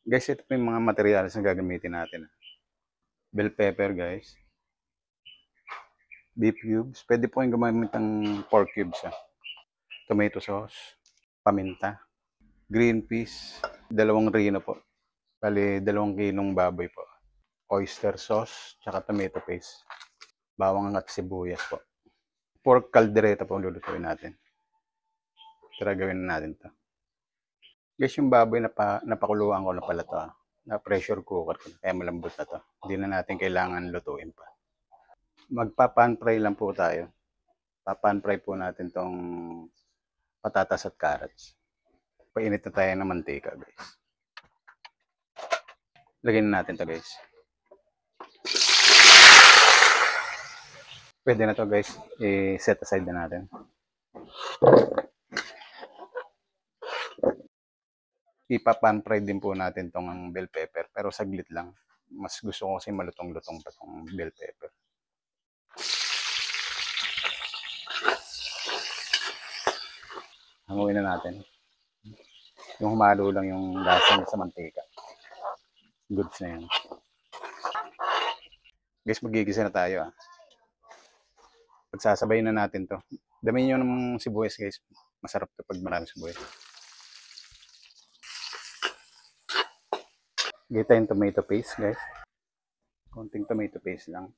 Guys, ito po yung mga materials na gagamitin natin. Bell pepper, guys. Beef cubes. Pwede po yung gumamit ng pork cubes. Tomato sauce. Paminta. Green peas. 2 rino po. Bali, 2 kilong baboy po. Oyster sauce. Tsaka tomato paste. Bawang at sibuyas po. Pork caldereta po lulutuin natin. Tara, gawin na natin to. Guys, yung baboy napakuluan ko na pala to. Na pressure cooker ko. Kaya malambot na to. Hindi na natin kailangan lutuin pa. Magpa-pan fry lang po tayo. Pa-pan fry po natin tong patatas at carrots. Painit na tayo ng mantika, guys. Lagyan na natin to, guys. Pwede na to, guys. I-set aside na natin. Ipa-pan fry din po natin tong bell pepper. Pero saglit lang. Mas gusto ko kasi malutong-lutong pa tong bell pepper. Hanguin na natin. Yung humalo lang yung lasa niya sa mantika. Goods na yun. Guys, magigisa na tayo. Pagsasabay na natin to. Damihan nyo ng sibuyas, guys. Masarap to pag maraming sibuyas. Gita yung tomato paste, guys. Konting tomato paste lang.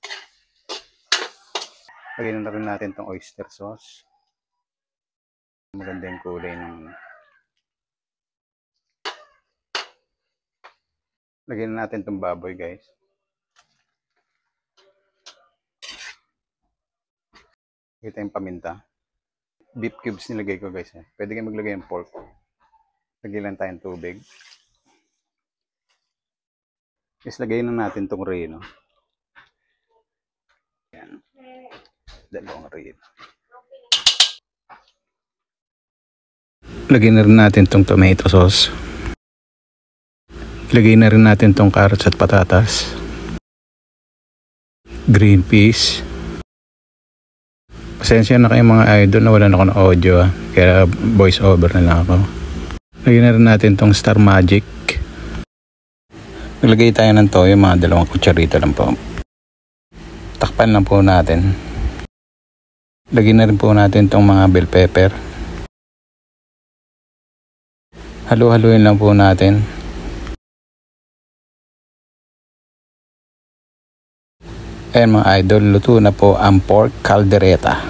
Lagyan na rin natin tong oyster sauce. Maganda yung kulay ng... Lagyan na natin tong baboy, guys. Kita yung paminta. Beef cubes nilagay ko, guys. Pwede kayo maglagay ng pork. Lagyan lang tayong tubig. Guys, lagay na natin tong rino. Yan. 2 rino. Lagyan na rin natin tong tomato sauce. Lagay na rin natin tong carrots at patatas. Green peas. Pasensya na kayo mga idol, nawalan ako ng audio. Kaya voice over na lang ako. Lagyan na rin natin tong Star Magic. Naglagay tayo ng toyo, mga 2 kutsarito lang po. Takpan lang po natin. Lagyan na rin po natin tong mga bell pepper. Halu-haluin lang po natin. Ayan mga idol, luto na po ang pork caldereta.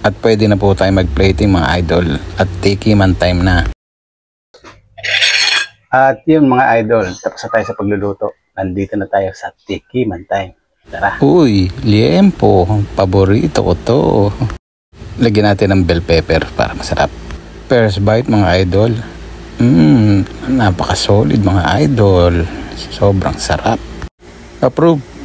At pwede na po tayo mag-plating mga idol. At tikiman time na. At yun mga idol, tapos na tayo sa pagluluto. Nandito na tayo sa tikiman time. Tara. Uy, liempo. Paborito ko to. Lagyan natin ng bell pepper para masarap. First bite mga idol. Napaka-solid mga idol. Sobrang sarap. Approve.